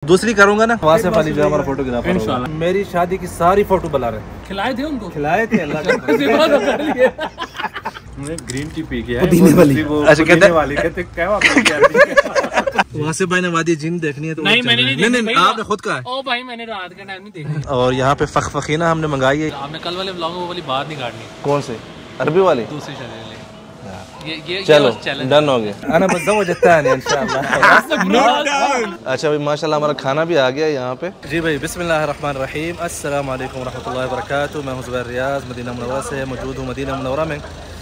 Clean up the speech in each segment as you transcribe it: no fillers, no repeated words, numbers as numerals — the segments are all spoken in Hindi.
दूसरी करूंगा ना वहाँ से वाली जो हमारा फोटोग्राफर इंशाल्लाह मेरी शादी की सारी फोटो बुला रहे। खिलाए थे उनको, खिलाए थे अल्लाह का ग्रीन टी पी के अच्छा कहते क्या वहाँ से भाई ने वादी जिन देखनी है तो नहीं नहीं आपने खुद कहा है। ओ भाई मैंने रात का टाइम नहीं देखी। और यहाँ पे फखफखीना हमने मंगाई है। आपने कल वाले व्लॉग में वो वाली बात नहीं काटनी। कौन से अरबी वाली? दूसरी शरीर ये चलो डन हो गया। आना बस वो जता है इंशाल्लाह। अच्छा भाई माशाल्लाह हमारा खाना भी आ गया यहाँ पे। जी भाई बिस्मिल्लाहिर्रहमानिर्रहीम अस्सलाम वालेकुम रहमतुल्लाहि व बरकातुहू। मैं हूं ज़ुबैर रियाज़ मदीना मुनव्वरा से मौजूद हूँ। मदीना मुनव्वरा में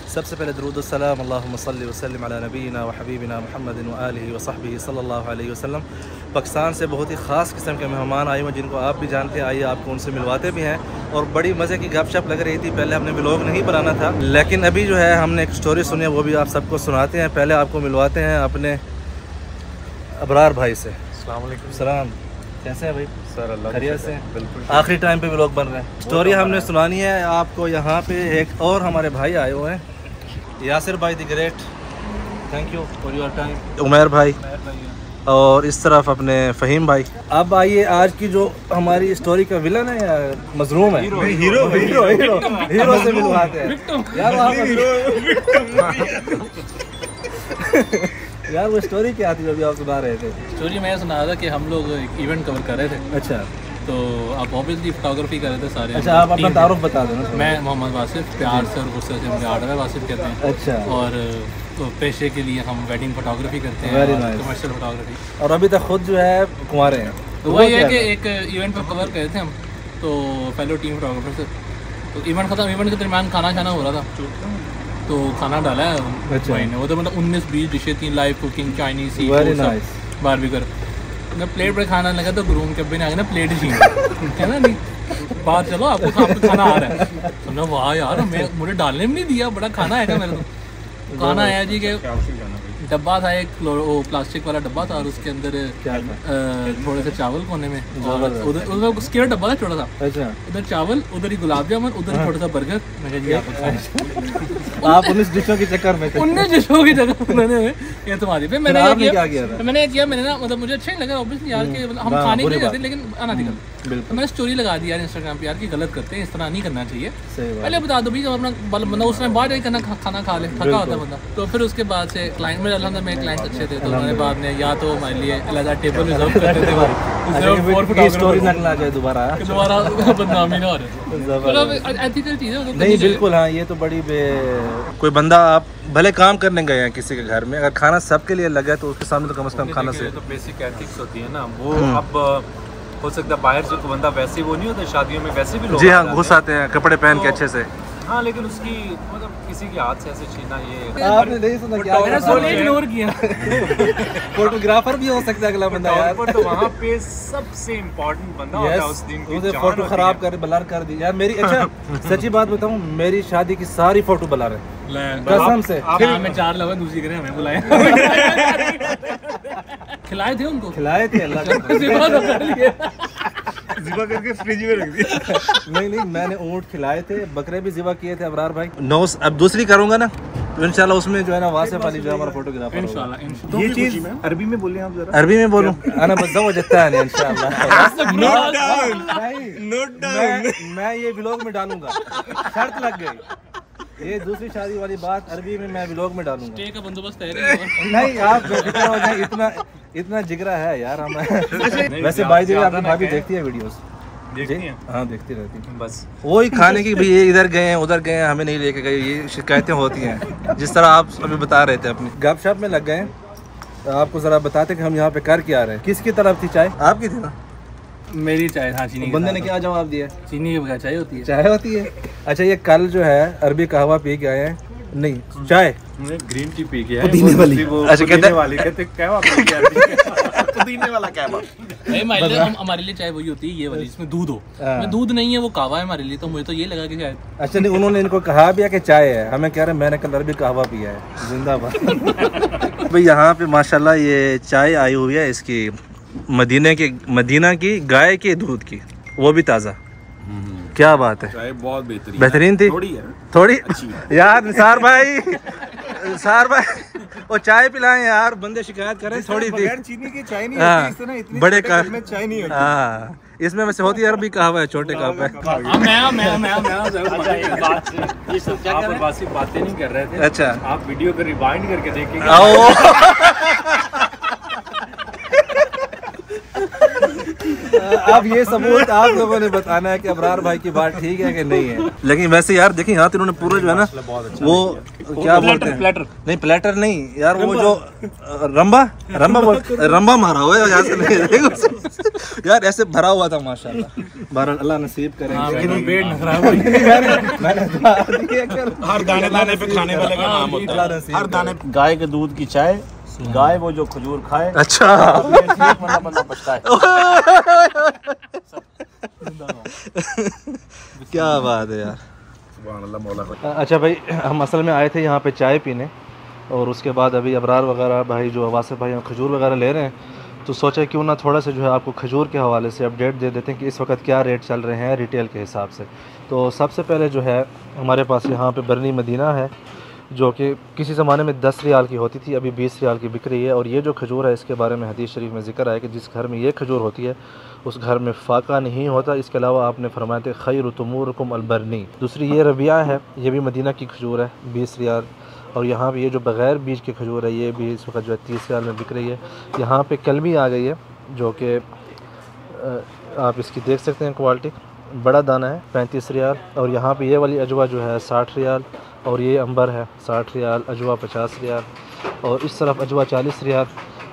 सबसे पहले दरूद व सलाम अल्लाहुम्मा सल्लि व सल्लिम अला नबीना व हबीबिना मुहम्मदिन व आलिहि व सहबिहि सल्लल्लाहु अलैहि वसल्लम। पाकिस्तान से बहुत ही ख़ास किस्म के मेहमान आए हुए जिनको आप भी जानते हैं। आइए आपको उनसे मिलवाते भी हैं और बड़ी मज़े की गपशप लग रही थी। पहले हमने व्लॉग नहीं बनाना था लेकिन अभी जो है हमने एक स्टोरी सुनी है वो भी आप सबको सुनाते हैं। पहले आपको मिलवाते हैं अपने अबरार भाई से। अस्सलाम वालेकुम। सलाम, कैसे हैं भाई? सर अल्लाह खैरियत से? बिल्कुल। आखिरी टाइम पे व्लॉग बन रहे हैं। स्टोरी हमने सुनानी है आपको। यहाँ पे एक और हमारे भाई आए हुए हैं, यासिर भाई the great, thank you for your time. Umair भाई और इस तरफ अपने फ़हीम भाई। अब आइए आज की जो हमारी स्टोरी का विलन है या मजलूम है, हीरो से मिलवाते हैं यार। वो स्टोरी क्या थी अभी आप सुना रहे थे? स्टोरी मैं सुना रहा था कि हम लोग एक इवेंट कवर कर रहे थे। अच्छा, तो आप ऑब्वियसली फोटोग्राफी कर रहे थे सारे। अच्छा, आप अपना तारुफ बता देना। मैं मोहम्मद वासिफ, प्यार से और गुस्से से मुझे ऑर्डर है वासिफ कहते हैं। अच्छा, और तो पेशे के लिए हम वेडिंग फोटोग्राफी करते हैं, कमर्शियल फोटोग्राफी। और अभी तक खुद जो है कुंवारे हैं। तो वही है कि एक इवेंट पर कवर करे थे हम, तो फेलो टीम फोटोग्राफर से। तो इवेंट खत्म, इवेंट के दरमियान खाना खाना हो रहा था तो खाना डाला है भाई ने। वो तो मतलब 19-20 डिशें थी, live cooking, Chinese, sea food, barbecue. मैं प्लेट पर खाना लगा तो ग्रूम के भी ने आ गया ना प्लेट छीन है ना। नहीं बाहर चलो आपको खाना आ रहा है। तो वाह यार मुझे डालने भी नहीं दिया, बड़ा खाना आएगा मेरे तो। खाना आया जी के डब्बा था, एक प्लास्टिक वाला डब्बा था और उसके अंदर थोड़े से चावल कोने में, उधर उसके डब्बा था छोटा सा। अच्छा, उधर चावल, उधर ही गुलाब जामुन, उधर ही छोटा सा बर्गर। मैं जी आप 19 डिशों के चक्कर में 19 डिशों के चक्कर मैंने तुम्हारी पे मैंने किया मैंने ना मतलब मुझे अच्छा नहीं लगा ऑब्वियसली यार कि हम खाने के लिए जाते लेकिन अनएथिकल। तो मैंने स्टोरी लगा दी यार इंस्टाग्राम पे यार कि गलत करते हैं, इस तरह नहीं करना चाहिए। पहले बता दो भाई जब अपना बंदा उस टाइम बाद करना खाना खा ले, थका होता बंदा। तो फिर उसके बाद से क्लाइंट मेरे अल्हम्दुलिल्लाह मेरे क्लाइंट अच्छे थे, तो उन्होंने बाद में या तो हमारे लिए अलग टेबल रिजर्व करते थे स्टोरी ना जाए दोबारा बदनामी ना हो रही। एथिकल चीज़ है नहीं बिल्कुल। हाँ ये तो बड़ी कोई बंदा आप भले काम करने गए हैं किसी के घर में, अगर खाना सबके लिए लगा है तो उसके सामने तो कम से कम खाना से तो बेसिक एथिक्स होती है ना वो। अब हो सकता है बाहर जो बंदा वैसे वो नहीं होता, शादियों में वैसे भी लोग जी हाँ घुस आते हैं कपड़े पहन के अच्छे से। हाँ लेकिन उसकी मतलब किसी के हाथ से ऐसे छीना ये आपने नहीं सुना क्या इग्नोर किया। फोटोग्राफर भी हो सकता है अगला बंदा यार। तो वहाँ पे सबसे इम्पोर्टेंट बंदा होता है उस दिन की फोटो खराब कर ब्लर कर दी यार मेरी। अच्छा सच्ची बात बताऊँ मेरी शादी की सारी फोटो ब्लर है कसम से। हमें 4 लगा दूसरी करे हमें बुलाया खिलाए थे उनको, खिलाए थे अल्लाह ज़िबा करके फ्रिज में रख दिया। नहीं मैंने ऊँट खिलाए थे, बकरे भी ज़िबा किए थे अबरार भाई। नौस अब दूसरी करूँगा ना तो इंशाल्लाह उसमें जो है ना वासिफ अली जो हमारा फोटोग्राफर इंशाल्लाह। ये चीज़ अरबी में बोले आप जरा। अरबी में बोलूँ आना बस वो जता है इंशाल्लाह। नोट डाउन मैं ये व्लॉग में डालूंगा, शर्त लग गई। ये दूसरी शादी वाली बात अरबी में मैं व्लॉग में डालूंगा। स्टे का बंदोबस्त है नहीं आप बेफिक्र हो जाए, इतना जिगरा है यार हम। वैसे भाई जी आपकी भाभी देखती है वीडियोस? देखती है हाँ देखती रहती है। बस वही खाने की भी ये इधर गए हैं उधर गए हैं हमें नहीं लेके गए, ये शिकायतें होती हैं जिस तरह आप अभी बता रहे थे अपनी गपशप में लग गए। तो आपको जरा बताते कि हम यहाँ पे कर क्या रहे हैं। किसकी तरफ थी चाय? आपकी थी ना? मेरी चाय। हाँ चीनी। बंदे ने क्या जवाब दिया? चीनी के बगैर चाय होती है? चाय होती है। अच्छा ये कल जो है अरबी कहवा पी के आए हैं, नहीं चाय ग्रीन टी पी के आए पुदीने वाली। अच्छा कहते कहवा पुदीने वाला कहवा नहीं हमारे लिए चाय वही होती है ये वाली जिसमें दूध हो। में दूध नहीं है वो कहवा है हमारे लिए, तो मुझे तो ये लगा कि शायद। अच्छा नहीं उन्होंने इनको कहा भी है कि चाय है, हमें कह रहे हैं मैंने कल अरबी कहवा पिया है। जिंदाबाद भाई। यहाँ पे माशाल्लाह ये चाय आई हुई है इसकी मदीना की गाय के दूध की, वो भी ताज़ा। क्या बात है, चाय बहुत बेहतरीन थी। थोड़ी यार निसार भाई सार भाई वो चाय पिलाएं यार, बंदे शिकायत करें थोड़ी सी। चीनी की चाय नहीं होती ना, इतनी बड़े कप में चाय नहीं होती। हाँ, इसमें वैसे होती है अरबी कहवा है, छोटे कप है। आप बातें नहीं कर रहे थे। अच्छा, आप वीडियो को रिवाइंड करके देखिएगा। अब ये सबूत आप लोगों ने बताना है कि अबरार भाई की बात ठीक है कि नहीं है। लेकिन वैसे यार देखिए यहाँ इन्होंने पूरे जो है ना वो क्या बोलते हैं, प्लेटर नहीं, प्लेटर नहीं यार, वो जो रंबा मारा हुआ है यहाँ से नहीं यार, ऐसे भरा हुआ था माशाल्लाह। अल्लाह नसीब करे। हर दाने दाने पे खाने वाले का नाम होता है, हर दाने। गाय के दूध की चाय, गाय वो जो खजूर खाए। अच्छा, बंदा बचता है। क्या बात है यार। अच्छा भाई, हम असल में आए थे यहाँ पे चाय पीने, और उसके बाद अभी अबरार वगैरह भाई जो वासिफ भाई खजूर वगैरह ले रहे हैं, तो सोचा क्यों ना थोड़ा सा जो है आपको खजूर के हवाले से अपडेट दे देते हैं कि इस वक्त क्या रेट चल रहे हैं रिटेल के हिसाब से। तो सबसे पहले जो है हमारे पास यहाँ पे बरनी मदीना है, जो कि किसी ज़माने में 10 रियाल की होती थी, अभी 20 रियाल की बिक रही है। और ये जो खजूर है इसके बारे में हदीस शरीफ में ज़िक्र है कि जिस घर में ये खजूर होती है उस घर में फ़ाका नहीं होता। इसके अलावा आपने फरमाया थे खैर तुमूरकुम अलबरनी। दूसरी ये रबिया है, ये भी मदीना की खजूर है, 20 रियाल। और यहाँ पे ये जो बग़ैर बीज की खजूर है ये भी इस वक्त जो है 30 रियाल में बिक रही है। यहाँ पे कलमी आ गई है जो कि आप इसकी देख सकते हैं क्वालिटी, बड़ा दाना है, 35 रियाल। और यहाँ पे ये वाली अजवा जो है 60 रियाल, और ये अंबर है 60 रियाल, अजवा 50 रियाल, और इस तरफ अजवा 40 रियाल।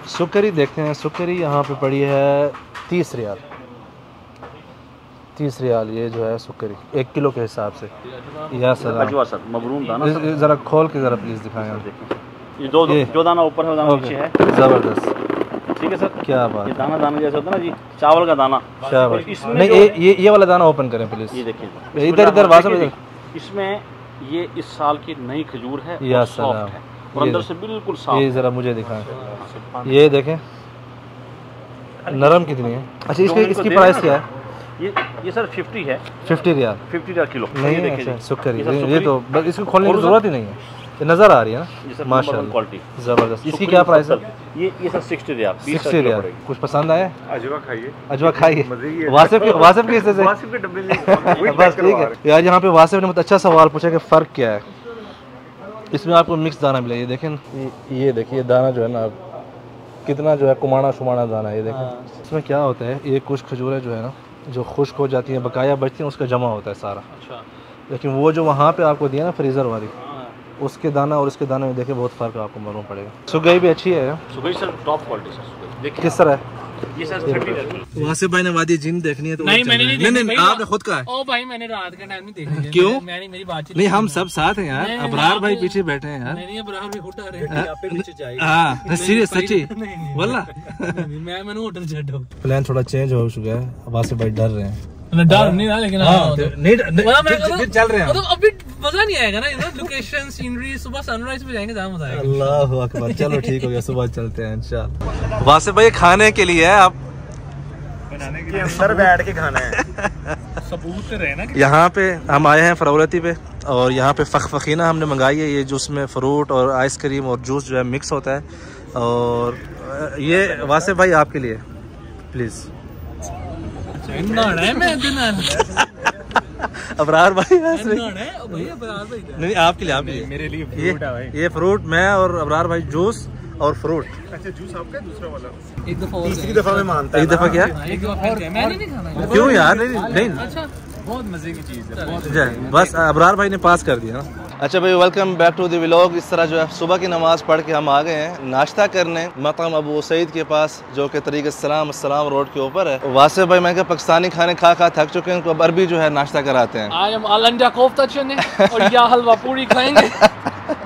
सुकरी देखते हैं, सुकरी यहाँ पे पड़ी है 30 रियाल, 30 रियाल ये जो है सुकरी 1 किलो के हिसाब से। या सर अजवा सर मबरूम दाना, ज़रा खोल के ज़रा प्लीज़ दिखाएं आप। ये जो दाना ऊपर है वो दाना नीचे है। ज़बरदस्त, ठीक है सर, क्या बात। ये दाना दाना जैसा होता है ना जी, चावल का दाना। नहीं, ये वाला दाना ओपन करें प्लीज़। ये देखिए इधर वाज़ेह, इसमें ये इस साल की नई खजूर है, या सॉफ्ट है और अंदर से बिल्कुल साफ। ये ज़रा मुझे दिखाएं, ये देखें नरम कितनी है। अच्छा, इसकी प्राइस क्या है? ये सर 50 है, 50 रियाल, 50 रियाल किलो। नहीं है सुकरी, ये तो बस इसको खोलने की ज़रूरत ही नहीं है, ये नज़र आ रही है ना माशाल्लाह, क्वालिटी ज़बरदस्त। इसकी क्या प्राइस है? ये सर 60 रियाल, 60 रियाल। कुछ पसंद आया? अजवा खाइए, अजवा खाइए। वासिफ के हिस्से से बस ठीक है यार। यहाँ पे वासिफ ने बहुत अच्छा सवाल पूछा कि फ़र्क क्या है इसमें। आपको मिक्स दाना मिला, ये देखें, ये देखिए दाना जो है ना कितना जो है कुमाना शुमाना दाना है, ये देखें। इसमें क्या होता है, ये कुछ खजूरें जो है ना जो खुश्क हो जाती हैं, बकाया बचती हैं, उसका जमा होता है सारा। अच्छा। लेकिन वो जो वहाँ पे आपको दिया ना फ्रीज़र वाली, उसके दाना और इसके दाने में देखे बहुत फ़र्क आपको मालूम पड़ेगा। सुगई भी अच्छी है, सुगई सर टॉप क्वालिटी सर। देखिए किस तरह है ये सर 30। वासिफ भाई ने वादी जिन देखनी है तो नहीं, मैंने आपने खुद कहा है। ओ भाई, मैंने रात के टाइम में देखी। क्यों? मेरी बातचीत नहीं, हम सब साथ हैं यार, अबरार भाई पीछे बैठे हैं यार। नहीं, अबरार भी खुद आ रहे हैं, आप पे पीछे जाएगा। हां सीरियस सच्ची वल्ला मैंने होटल छड्डो। प्लान थोड़ा चेंज हो चुका है, वासिफ भाई डर रहे हैं। डर नहीं रहा, लेकिन नहीं चल रहे हैं तो अभी मजा नहीं आएगा ना, इधर लोकेशन सीनरी, सुबह सनराइज पे जाएंगे, ज्यादा मजा आएगा। अल्लाहु अकबर, चलो ठीक हो गया, सुबह चलते हैं इंशाल्लाह। वासिफ भाई खाने के लिए है, आप के अंदर बैठ के खाना है। सबूत रहे ना। यहाँ पे हम आए हैं फरौलती पे, और यहाँ पे फखीना हमने मंगाई है, ये जिसमें फ्रूट और आइसक्रीम और जूस जो है मिक्स होता है। और ये वासिफ भाई आपके लिए प्लीज़। अबरार भाई नहीं, आपके लिए मेरे लिए ये फ्रूट, मैं और अबरार भाई जूस और फ्रूट। अच्छा, जूस आपका दूसरा वाला एक दफा तीसरी दफा में मानता है। एक दफा क्या? एक दफा मैंने नहीं खाना। क्यों यार? नहीं, अच्छा, बहुत मजे की चीज़ है, बस अबरार भाई ने पास कर दिया ना। अच्छा भाई, welcome back to the vlog. इस तरह जो है सुबह की नमाज़ पढ़ के हम आ गए हैं नाश्ता करने मतम अबू सईद के पास, जो कि तरीक़े सलाम रोड के ऊपर है। वासिफ भाई मैं क्या पाकिस्तानी खाने खा थक चुके हैं, तो अब अरबी जो है नाश्ता कराते हैं। आज हम आलंडा कोफ्ता चने और या हलवा पूरी खाएंगे।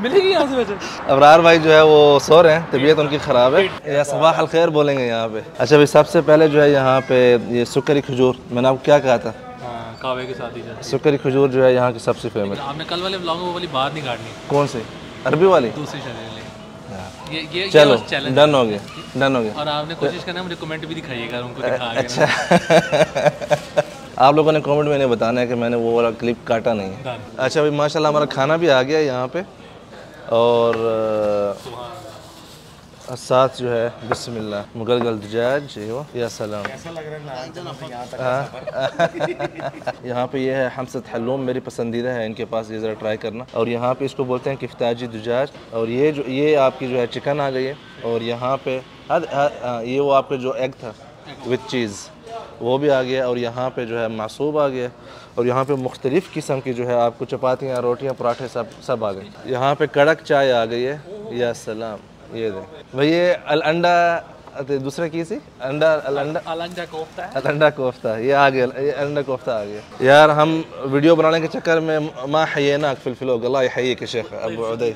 मिलेगी यहाँ से वैसे। अबरार भाई जो है वो सो रहे हैं, तबीयत उनकी ख़राब है, या सबाह अल खैर बोलेंगे यहाँ पे। अच्छा भाई, सबसे पहले जो है यहाँ पे ये सुकरी खजूर, मैंने आपको क्या कहा था, कावे के साथ ही सुकरी खजूर जो है यहाँ की सबसे फेमस। आपने कल वाले व्लॉग में वो वाली बात नहीं काटनी। कौन सी? अरबी वाली? दूसरी शरीर ये चलो डन हो गया, डन हो गया। और आपने कोशिश करना मुझे कमेंट भी दिखाइएगा उनको दिखा के। अच्छा आप लोगों ने कमेंट में नहीं बताना है कि मैंने वो वाला क्लिप काटा नहीं है। अच्छा भाई, माशाल्लाह हमारा खाना भी आ गया यहाँ पे, और साथ जो है बिस्मिल्लाह मुगलगल दजाज या सलाम। ऐसा लग रहा है यहाँ पे ये है हमसत हलूम, मेरी पसंदीदा है इनके पास, ये ज़रा ट्राई करना। और यहाँ पे इसको बोलते हैं किफ्ताजी दजाज। और ये आपकी जो है चिकन आ गई है। और यहाँ पे ये वो आपके जो एग था विद चीज़ वो भी आ गया। और यहाँ पे जो है मासूब आ गया। और यहाँ पे मुख्तलिफ़ किस्म की जो है आपको चपातियाँ, रोटियाँ, पराठे सब आ गए। यहाँ पे कड़क चाय आ गई है या सलाम। ये दे भाई, ये अंडा दूसरा की सी अंडा कोफ्ता ये आ गया, ये अंडा कोफ्ता आ गया। यार हम वीडियो बनाने के चक्कर में मा हय्यनाक फिल व्लॉग। अल्लाह यहय्यक शेख अबू उदैद,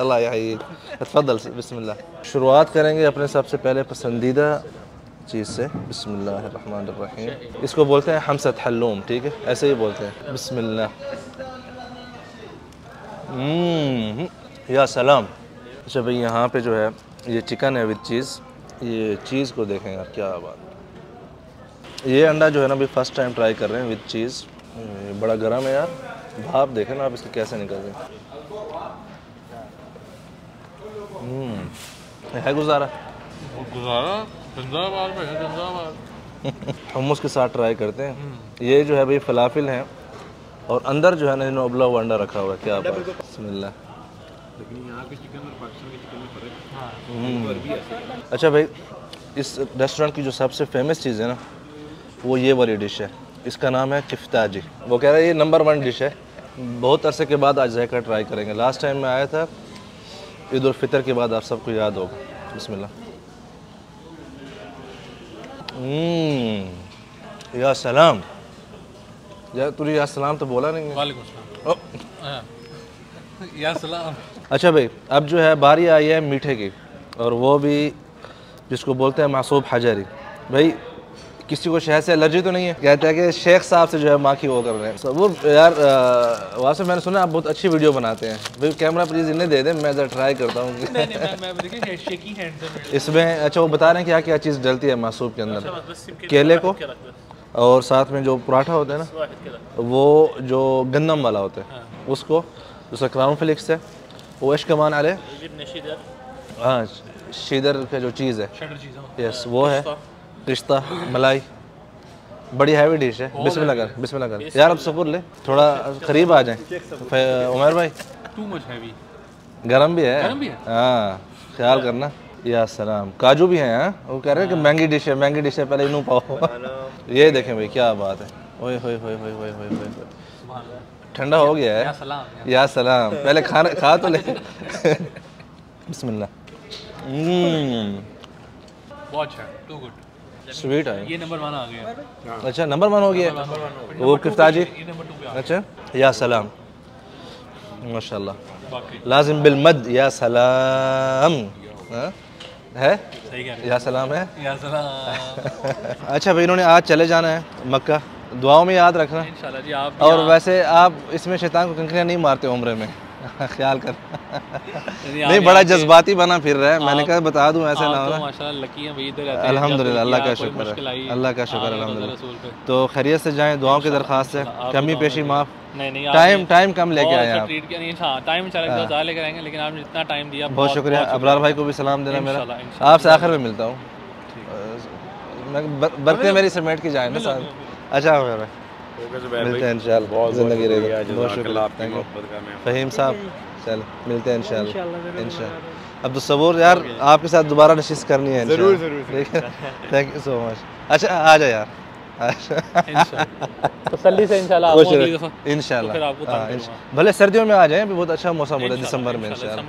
अल्लाह यहय्यक। तफद्दल बिस्मिल्लाह। शुरुआत करेंगे अपने सबसे पहले पसंदीदा चीज़ से, बिस्मिल्लाहिर्रहमानिर्रहीम। इसको बोलते हैं हमसत हलूम, ठीक है, ऐसे ही बोलते हैं। बिस्मिल्लाह। या सलाम। अच्छा भाई, यहाँ पे जो है ये चिकन है विद चीज़। ये चीज़ को देखें यार, क्या बात। ये अंडा जो है ना अभी फर्स्ट टाइम ट्राई कर रहे हैं विद चीज़। बड़ा गर्म है यार, भाप देखें ना आप इसके कैसे निकल रहे है। गुजारा हम उसके साथ ट्राई करते हैं। ये जो है भाई फलाफिल हैं और अंदर जो है ना इन्होंने उबला हुआ अंडा रखा हुआ है। क्या बात। बिस्मिल्लाह। लेकिन यहाँ के चिकन और पाकिस्तान के चिकन में फर्क है। अच्छा भाई, इस रेस्टोरेंट की जो सबसे फेमस चीज़ है ना वो ये वाली डिश है। इसका नाम है किफ्ताजी। वो कह रहा है ये नंबर 1 डिश है। बहुत अरसे के बाद आज जायका ट्राई करेंगे। लास्ट टाइम मैं आया था ईद उल फितर के बाद, आप सबको याद होगा। बिस्मिल्लाह। या सलाम। यार तुझे या सलाम तो बोला नहीं है। वालेकुम सलाम। या सलाम। अच्छा भाई, अब जो है बारी आई है मीठे की, और वो भी जिसको बोलते हैं मासूब हजारी। भाई किसी को शहद से एलर्जी तो नहीं है? कहते हैं कि शेख साहब से जो है माखी वो कर रहे हैं। वो यार वास्तव मैंने सुना आप बहुत अच्छी वीडियो बनाते हैं। भाई कैमरा प्लीज़ इन्हें दे दें, मैं ज़रा ट्राई करता हूँ। इसमें अच्छा वो बता रहे हैं क्या क्या चीज़ डलती है मासूब के अंदर। केले को, और साथ में जो पराठा होता है ना वो जो गंदम वाला होता है उसको, दूसरा क्राउन फ्लिक्स है, वो इश्कमान आले, हाँ शीदर का जो चीज़ है, यस वो है, रिश्ता मलाई। बड़ी हैवी डिश है। बिस्मिल्लाह कर, बिस्मिल्लाह कर यार। अब सफर ले, थोड़ा करीब आ जाए उमर भाई। Too much heavy. गरम भी है, हाँ ख्याल करना। या सलाम। काजू भी हैं। हाँ वो कह रहे हैं कि महंगी डिश है, महंगी डिश है, पहले इनू पाओ। ये देखें भाई क्या बात है। ओए होए होए होए होए होए होए, ठंडा हो गया है। या सलाम। पहले खाना खा तो ले। बिस्मिल्लाह। बहुत अच्छा, टू गुड। स्वीट है ये नंबर 1 आ गया। अच्छा नंबर 1 हो गया वो किफ्ताजी। अच्छा या सलाम, माशाल्लाह, लाजिम बिल मद। या सलाम है, या सलाम है, या सलाम। अच्छा भाई, इन्होंने आज चले जाना है मक्का, दुआओं में याद रखना इंशाल्लाह जी। आप और वैसे आप इसमें शैतान को कंकरियां नहीं मारते उम्र में, ख्याल कर। नहीं बड़ा जज्बाती बना फिर रहा है। मैंने कहा बता दूं ऐसे ना हो ना। माशाल्लाह लकी हैं भाई, इधर रहते हैं। अल्हम्दुलिल्लाह, अल्लाह का शुक्र है, अल्लाह का शुक्र अल्हम्दुलिल्लाह। तो खैरियत से जाएं, दुआओं की दरख्वास्त है, कमी पेशी माफ़। नहीं टाइम कम लेके आए आप। टाइम ज़्यादा लेकर आएंगे, लेकिन आपने जितना टाइम दिया बहुत शुक्रिया। अबरार भाई को भी सलाम देना मेरा। आपसे आखिर में मिलता हूँ, बरकतें मेरी समेट की जाए ना साथ। अच्छा हो भाई, मिलते हैं इंशाल्लाह। बहुत ज़िंदगी रहेगी। बहुत शुक्रिया फ़हीम साहब। चल मिलते हैं इंशाल्लाह। अब तो सबूर यार आपके साथ दोबारा नशिस्त करनी है। ज़रूर ज़रूर, ठीक है। Thank you so much. अच्छा आ जा यार, तसल्ली से इंशाल्लाह। इंशाल्लाह भले सर्दियों में आ जाएं, बहुत अच्छा मौसम होता है दिसंबर में इंशाल्लाह।